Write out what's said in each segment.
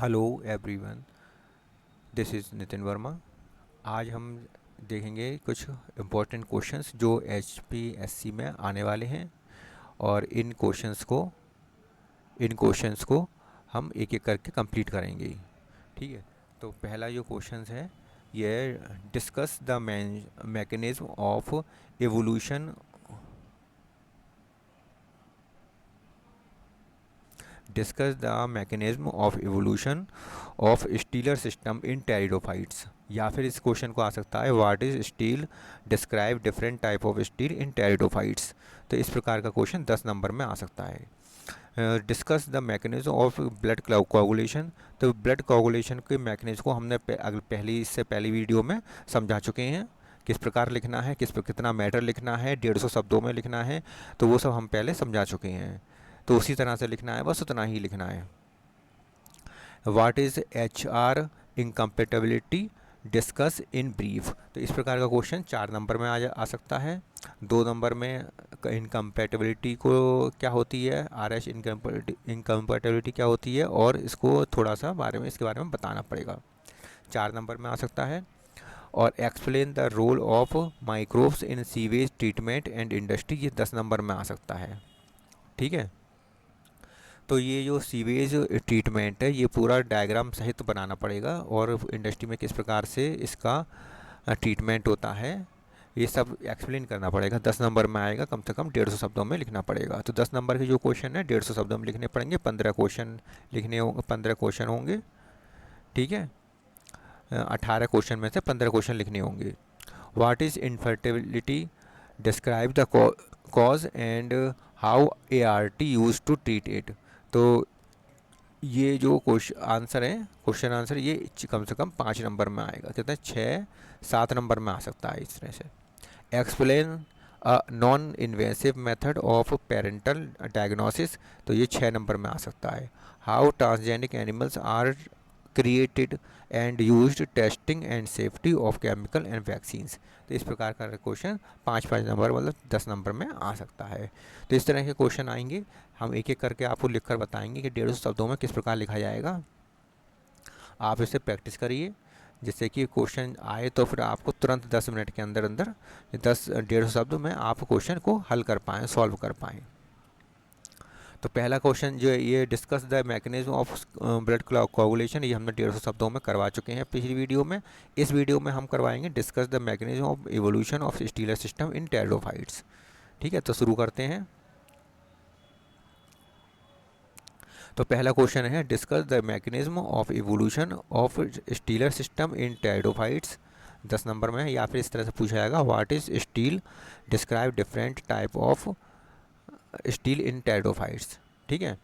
Hello everyone, this is Nitin Verma. आज हम देखेंगे कुछ इम्पोर्टेंट क्वेश्चंस जो HPSC में आने वाले हैं और इन क्वेश्चंस को हम एक एक करके कंप्लीट करेंगे। ठीक है, तो पहला जो क्वेश्चंस है ये discuss the mechanism of evolution discuss the mechanism of evolution of stealer system in pteridophytes, या फिर इस क्वेश्चन को आ सकता है what is steel, describe different type of steel in pteridophytes. तो इस प्रकार का क्वेश्चन 10 नंबर में आ सकता है। Discuss the mechanism of blood coagulation. तो ब्लड कोagulation के मैकेनिज्म को हमने इससे पहली वीडियो में समझा चुके हैं। किस प्रकार लिखना है, किस पर कितना मैटर लिखना है, 150 शब्दों में लिखना है, तो वो सब हम पहले समझा चुके हैं। तो उसी तरह से लिखना है, बस उतना ही लिखना है। What is HR incompatibility, discuss in brief. तो इस प्रकार का क्वेश्चन 4 नंबर में आ सकता है। 2 नंबर में इनकम्पेटेबिलिटी को क्या होती है, RH इनकम्पेटेबिलिटी क्या होती है, और इसको थोड़ा सा इसके बारे में बताना पड़ेगा। 4 नंबर में आ सकता है। और explain the role of microbes in sewage treatment and industry, ये 10 नंबर में आ सकता है। ठीक है, तो ये जो सीवेज ट्रीटमेंट है ये पूरा डायग्राम सहित बनाना पड़ेगा, और इंडस्ट्री में किस प्रकार से इसका ट्रीटमेंट होता है ये सब एक्सप्लेन करना पड़ेगा। 10 नंबर में आएगा, कम से कम 150 शब्दों में लिखना पड़ेगा। तो 10 नंबर के जो क्वेश्चन है 150 शब्दों में लिखने पड़ेंगे। 15 क्वेश्चन लिखने होंगे, 15 क्वेश्चन होंगे। ठीक है, 18 क्वेश्चन में से 15 क्वेश्चन लिखने होंगे। What is infertility, describe the cause and how ART use to treat it. तो ये जो क्वेश्चन आंसर ये कम से कम 5 नंबर में आएगा। कितने, 6-7 नंबर में आ सकता है इस तरह से। Explain a non invasive method of parental diagnosis, तो ये 6 नंबर में आ सकता है। How transgenic animals are created and used, testing and safety of chemical and vaccines. तो इस प्रकार का क्वेश्चन 5-5 नंबर मतलब 10 नंबर में आ सकता है। तो इस तरह के क्वेश्चन आएंगे, हम एक एक करके आपको लिखकर बताएंगे कि 150 शब्दों में किस प्रकार लिखा जाएगा। आप इसे प्रैक्टिस करिए, जिससे कि क्वेश्चन आए तो फिर आपको तुरंत 10 मिनट के अंदर अंदर 150 शब्द में आप क्वेश्चन को हल कर पाएँ, सॉल्व कर पाएँ। तो पहला क्वेश्चन जो है ये discuss the mechanism of blood coagulation, ये हमने 150 शब्दों में करवा चुके हैं पिछली वीडियो में। इस वीडियो में हम करवाएंगे discuss the mechanism of evolution of stealer system in pteridophytes. ठीक है, तो शुरू करते हैं। तो पहला क्वेश्चन है discuss the mechanism of evolution of stealer system in pteridophytes, 10 number में है। या फिर इस तरह से पूछा जाएगा what is steel, describe different type of steel in pteridophytes. ठीक है,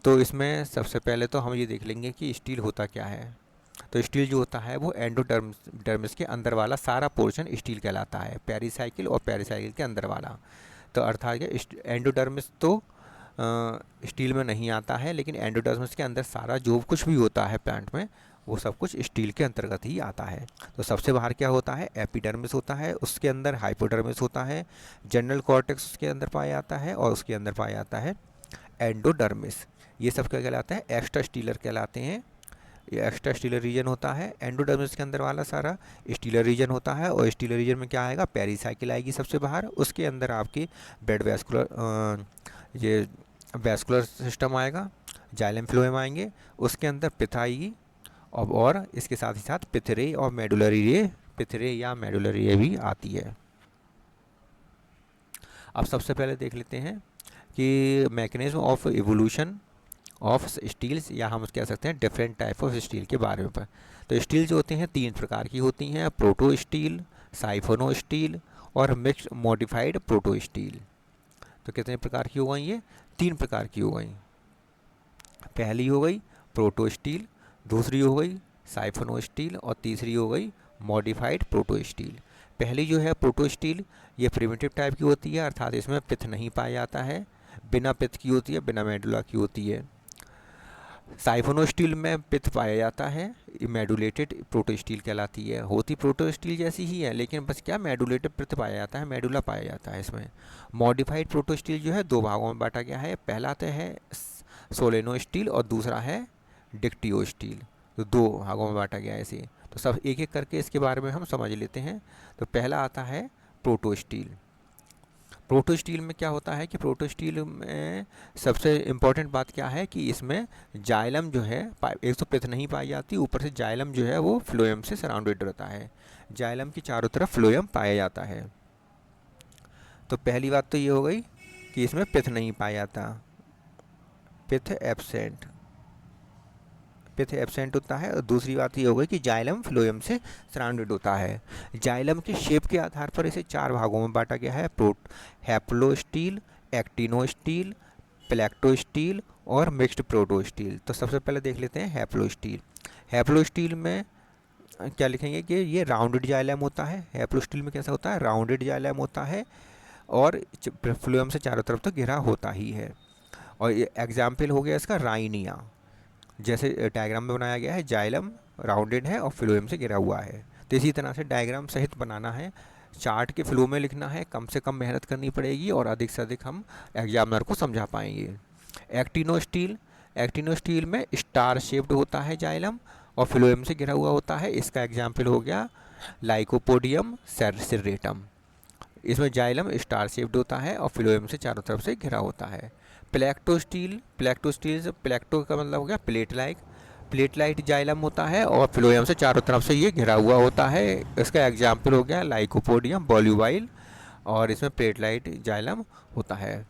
तो इसमें सबसे पहले तो हम ये देख लेंगे कि स्टील होता क्या है। तो स्टील जो होता है वो एंडोडर्मिस के अंदर वाला सारा पोर्शन स्टील कहलाता है, पेरिसाइकिल और पेरिसाइकिल के अंदर वाला। तो अर्थात एंडोडर्मिस तो स्टील में नहीं आता है, लेकिन एंडोडर्मिस के अंदर सारा जो कुछ भी होता है प्लांट में वो सब कुछ स्टील के अंतर्गत ही आता है। तो सबसे बाहर क्या होता है, एपिडर्मिस होता है, उसके अंदर हाइपोडर्मिस होता है, जनरल कॉर्टेक्स उसके अंदर पाया जाता है, और उसके अंदर पाया जाता है एंडोडर्मिस। ये सब क्या कहलाता है, एक्स्ट्रा स्टीलर कहलाते हैं। ये एक्स्ट्रा स्टीलर रीजन होता है। एंडोडर्मिस के अंदर वाला सारा स्टीलर रीजन होता है, और स्टीलर रीजन में क्या आएगा, पेरिसाइकिल आएगी सबसे बाहर। उसके अंदर आपकी ब्लड ये वैस्कुलर सिस्टम आएगा, जाइलम फ्लोएम आएंगे, उसके अंदर पिथ आएगी, और इसके साथ ही साथ पिथरे और मेडुलरी रे, पिथरे या मेडुलरी रे भी आती है। अब सबसे पहले देख लेते हैं कि mechanism of evolution of steles, या हम कह सकते हैं डिफरेंट टाइप ऑफ स्टील के बारे में। तो स्टील जो होते हैं 3 प्रकार की होती हैं, प्रोटो स्टील, साइफोनो स्टील और मिक्स्ड मॉडिफाइड प्रोटो स्टील। तो कितने प्रकार की हो गई ये, 3 प्रकार की हो गई। पहली हो गई प्रोटो स्टील, दूसरी हो गई साइफोनो स्टील, और तीसरी हो गई मॉडिफाइड प्रोटो स्टील। पहली जो है प्रोटो स्टील, ये प्रिमिटिव टाइप की होती है, अर्थात इसमें पिथ नहीं पाया जाता है, बिना पिथ की होती है, बिना मेडुला की होती है। साइफोनो स्टील में पिथ पाया जाता है, मेडुलेटेड प्रोटो स्टील कहलाती है। होती प्रोटो स्टील जैसी ही है, लेकिन बस क्या मेडुलेटेड पिथ पाया जाता है, मेडुला पाया जाता है इसमें। मॉडिफाइड प्रोटो स्टील जो है 2 भागों में बांटा गया है। पहला तो है सोलेनो स्टील और दूसरा है डिक्टियो स्टील। तो दो भागों में बांटा गया है इसे। तो सब एक एक करके इसके बारे में हम समझ लेते हैं। तो पहला आता है प्रोटो स्टील। प्रोटो स्टील में क्या होता है कि प्रोटो स्टील में सबसे इम्पोर्टेंट बात क्या है कि इसमें जाइलम जो है, एक तो पिथ नहीं पाई जाती, ऊपर से जाइलम जो है वो फ्लोएम से सराउंडेड रहता है। जाइलम की चारों तरफ फ्लोएम पाया जाता है। तो पहली बात तो ये हो गई कि इसमें पिथ नहीं पाया जाता, पिथ एब्सेंट, पिथ एब्सेंट होता है। और दूसरी बात ये हो गई कि जाइलम फ्लोएम से सराउंडेड होता है। जाइलम के शेप के आधार पर इसे चार भागों में बांटा गया है, haplostele, actinostele, plectostele और मिक्स्ड प्रोटो स्टील। तो सबसे पहले देख लेते हैं हैप्लो स्टील। हैप्लो स्टील में क्या लिखेंगे कि ये राउंडेड जाइलम होता है। हैप्लो स्टील में कैसा होता है, राउंडेड जाइलम होता है और फ्लोएम से चारों तरफ तो घिरा होता ही है। और ये एग्जाम्पल हो गया इसका राइनिया, जैसे डायग्राम में बनाया गया है, जाइलम राउंडेड है और फ्लोएम से घिरा हुआ है। तो इसी तरह से डायग्राम सहित बनाना है, चार्ट के फ्लो में लिखना है, कम से कम मेहनत करनी पड़ेगी और अधिक से अधिक हम एग्जामिनर को समझा पाएंगे। एक्टिनो स्टील, एक्टिनो स्टील में स्टार शेप्ड होता है जाइलम और फ्लोएम से घिरा हुआ होता है। इसका एग्जाम्पल हो गया लाइकोपोडियम सेरेटम। इसमें जाइलम स्टार शेप्ड होता है और फ्लोएम से चारों तरफ से घिरा होता है। प्लेक्टो स्टील, प्लेक्टो स्टील से प्लेक्टो का मतलब हो गया plate like, plate light xylem होता है और फ्लोएम से चारों तरफ से ये घिरा हुआ होता है। इसका एग्जाम्पल हो गया लाइकोपोडियम बॉल्यूवाइल और इसमें प्लेट लाइट जाइलम होता है।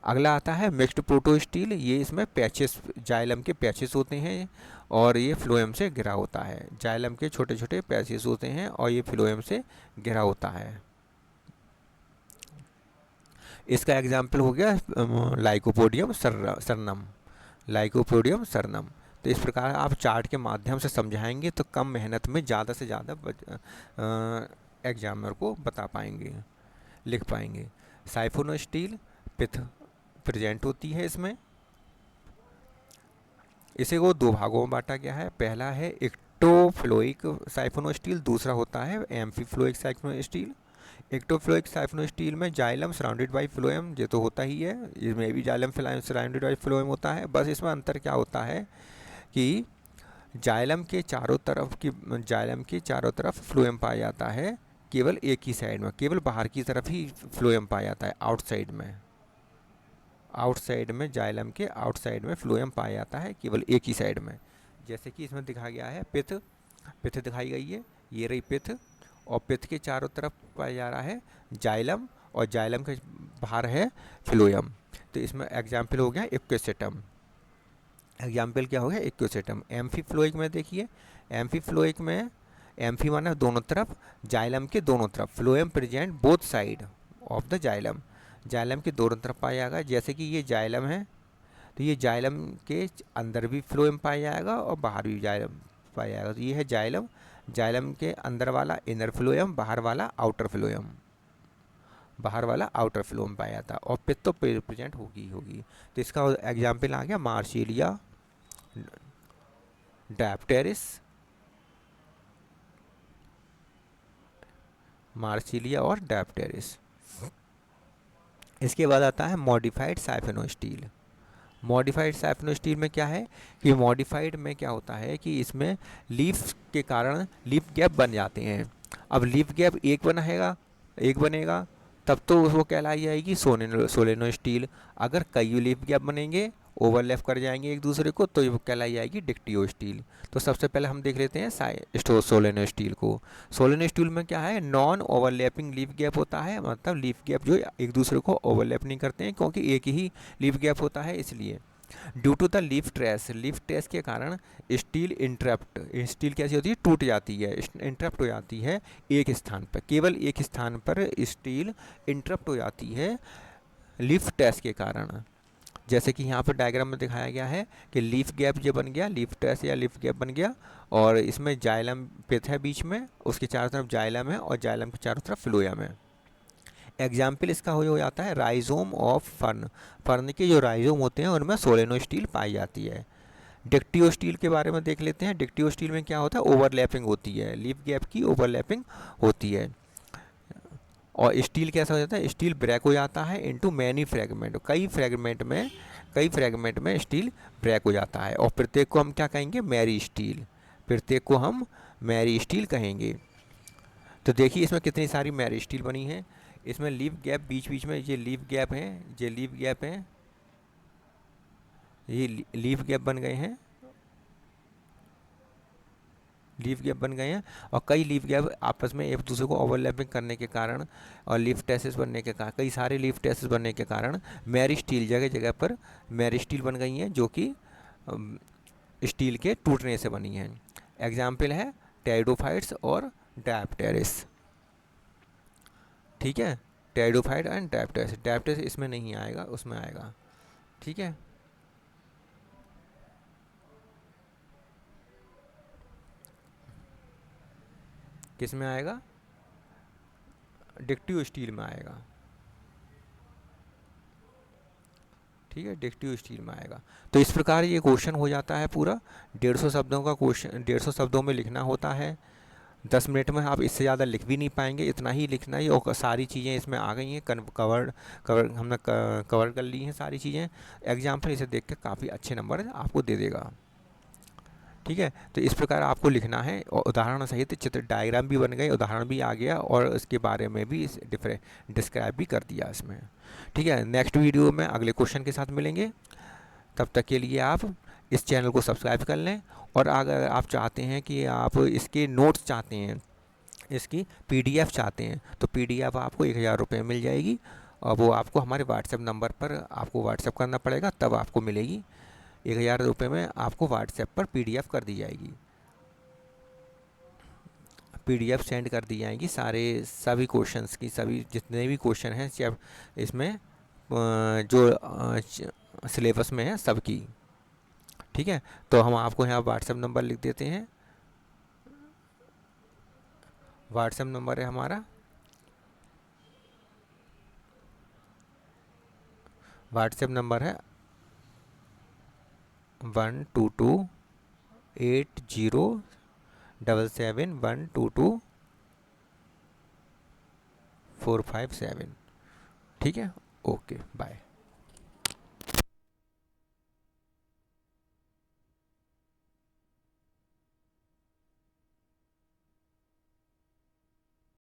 अगला आता है मिक्स्ड प्रोटो स्टील। ये इसमें पैचेस, जाइलम के पैचेस होते हैं और ये फ्लोएम से घिरा होता है। जाइलम के छोटे छोटे पैचेस होते हैं और ये फ्लोएम से घिरा होता है। इसका एग्जाम्पल हो गया लाइकोपोडियम सरनम, लाइकोपोडियम सरनम। तो इस प्रकार आप चार्ट के माध्यम से समझाएंगे तो कम मेहनत में ज़्यादा से ज़्यादा एग्जामिनर को बता पाएंगे, लिख पाएंगे। साइफोनो स्टील, पिथ प्रेजेंट होती है इसमें। इसे को दो भागों में बांटा गया है। पहला है एक्टोफ्लोइक साइफोनो स्टील, दूसरा होता है एम्फीफ्लोइक साइफोनो स्टील। एक्टोफ्लोइक साइफोनो स्टील में जाइलम सराउंडेड बाई फ्लोएम, ये तो होता ही है, इसमें भी जाइलम सराउंडेड बाई फ्लोएम होता है। बस इसमें अंतर क्या होता है कि जाइलम के चारों तरफ फ्लोएम पाया जाता है, केवल एक ही साइड में, केवल बाहर की तरफ ही फ्लोएम पाया जाता है, आउटसाइड में, आउटसाइड में जाइलम के आउटसाइड में फ्लोएम पाया जाता है, केवल एक ही साइड में। जैसे कि इसमें दिखाया गया है पिथ, पिथ दिखाई गई है, ये रही पिथ और पिथ के चारों तरफ पाया जा रहा है जाइलम और जाइलम के बाहर है फ्लोएम। तो इसमें एग्जाम्पल हो गया इक्वेसेटम। एग्जाम्पल क्या हो गया, इक्वेसेटम। एम्फीफ्लोइक में देखिए, एम्फीफ्लोइक में एम्फी माना दोनों तरफ, जाइलम के दोनों तरफ, phloem present both side of the xylem, xylem के दोनों तरफ पाया जाएगा। जैसे कि ये जाइलम है तो ये जाइलम के अंदर भी फ्लोएम पाया जाएगा और बाहर भी जाइलम पाया जाएगा। तो ये है जाइलम, जाइलम के अंदर वाला इनर फ्लोएम, बाहर वाला आउटर फ्लोएम, बाहर वाला आउटर फ्लोएम पाया जाता है। और पिथ तो प्रेजेंट होगी। तो इसका एग्जाम्पल आ गया मार्सिलिया, डायप्टेरिस, मार्सिलिया और डायप्टेरिस। इसके बाद आता है मॉडिफाइड साइफोनो स्टील। मॉडिफाइड साइफोनो स्टील में क्या है कि मॉडिफाइड में क्या होता है कि इसमें लीफ के कारण लीफ गैप बन जाते हैं। अब लीफ गैप एक बनेगा तब तो वो कहलाई जाएगी सोलेनो स्टील। अगर कई लीफ गैप बनेंगे, ओवरलैप कर जाएंगे एक दूसरे को, तो ये कहलाई जाएगी डिक्टियो स्टील। तो सबसे पहले हम देख लेते हैं सोलेनो स्टील को। सोलेनो स्टील में क्या है, नॉन ओवरलैपिंग लीफ गैप होता है, मतलब लीफ गैप जो एक दूसरे को ओवरलैप नहीं करते हैं क्योंकि एक ही लीफ गैप होता है इसलिए। Due to the leaf trace के कारण स्टील कैसी होती है, टूट जाती है, इंटरप्ट हो जाती है एक स्थान पर, केवल एक स्थान पर स्टील इंटरप्ट हो जाती है लीफ ट्रेस के कारण। जैसे कि यहाँ पर डायग्राम में दिखाया गया है कि लीफ गैप जो बन गया, लीफ ट्रेस या लीफ गैप बन गया और इसमें जाइलम पिथ है बीच में, उसके चारों तरफ जाइलम है और जाइलम के चारों तरफ फ्लोएम है। एग्जाम्पल इसका हो जाता है राइजोम ऑफ फर्न, फर्न के जो राइजोम होते हैं उनमें सोलेनो स्टील पाई जाती है। डिक्टियो स्टील के बारे में देख लेते हैं। डिक्टियो स्टील में क्या होता है, ओवरलैपिंग होती है, लीफ गैप की ओवरलैपिंग होती है और स्टील कैसा हो जाता है, स्टील ब्रेक हो जाता है इनटू मैनी फ्रेगमेंट, कई फ्रेगमेंट में स्टील ब्रेक हो जाता है, और प्रत्येक को हम क्या कहेंगे, मैरी स्टील, प्रत्येक को हम मैरी स्टील कहेंगे। तो देखिए इसमें कितनी सारी मैरी स्टील बनी है। इसमें लीफ गैप बीच बीच में, ये लीफ गैप हैं, ये लीफ गैप हैं, ये लीफ गैप बन गए हैं, लीफ गैप बन गए हैं, और कई लीफ गैप आपस में एक दूसरे को ओवरलैपिंग करने के कारण और लीफ टेसेस बनने के कारण, कई सारे लीफ टेसेस बनने के कारण मैरी स्टील जगह जगह पर मैरी स्टील बन गई हैं, जो कि स्टील के टूटने से बनी हैं। एग्जाम्पल है टेरिडोफाइट्स और डायप्टेरिस। ठीक है, टेरिडोफाइट एंड डायप्टेरिस, डायप्टेरिस इसमें नहीं आएगा, उसमें आएगा। ठीक है, किस में आएगा, डिक्टिव स्टील में आएगा। ठीक है, डिक्टिव स्टील में आएगा। तो इस प्रकार ये क्वेश्चन हो जाता है पूरा 150 शब्दों का क्वेश्चन, 150 शब्दों में लिखना होता है। 10 मिनट में आप इससे ज़्यादा लिख भी नहीं पाएंगे, इतना ही लिखना ही, और सारी चीज़ें इसमें आ गई हैं, कवर हमने कवर कर ली हैं सारी चीज़ें। एग्जाम्पल इसे देख के काफ़ी अच्छे नंबर आपको दे देगा। ठीक है, तो इस प्रकार आपको लिखना है, और उदाहरण सहित चित्र डायग्राम भी बन गए, उदाहरण भी आ गया, और उसके बारे में भी डिस्क्राइब भी कर दिया इसमें। ठीक है, नेक्स्ट वीडियो में अगले क्वेश्चन के साथ मिलेंगे। तब तक के लिए आप इस चैनल को सब्सक्राइब कर लें, और अगर आप चाहते हैं कि आप इसके नोट्स चाहते हैं, इसकी PDF चाहते हैं, तो PDF आपको 1000 रुपये मिल जाएगी, और वो आपको हमारे व्हाट्सएप नंबर पर आपको व्हाट्सएप करना पड़ेगा, तब आपको मिलेगी। 1000 रुपये में आपको व्हाट्सएप पर PDF कर दी जाएगी, PDF सेंड कर दी जाएगी सभी क्वेश्चंस की, सभी जितने भी क्वेश्चन हैं इसमें जो सिलेबस में है सबकी। ठीक है, तो हम आपको यहाँ व्हाट्सएप नंबर लिख देते हैं। व्हाट्सएप नंबर है हमारा, व्हाट्सएप नंबर है 1228077122457। ठीक है, ओके बाय।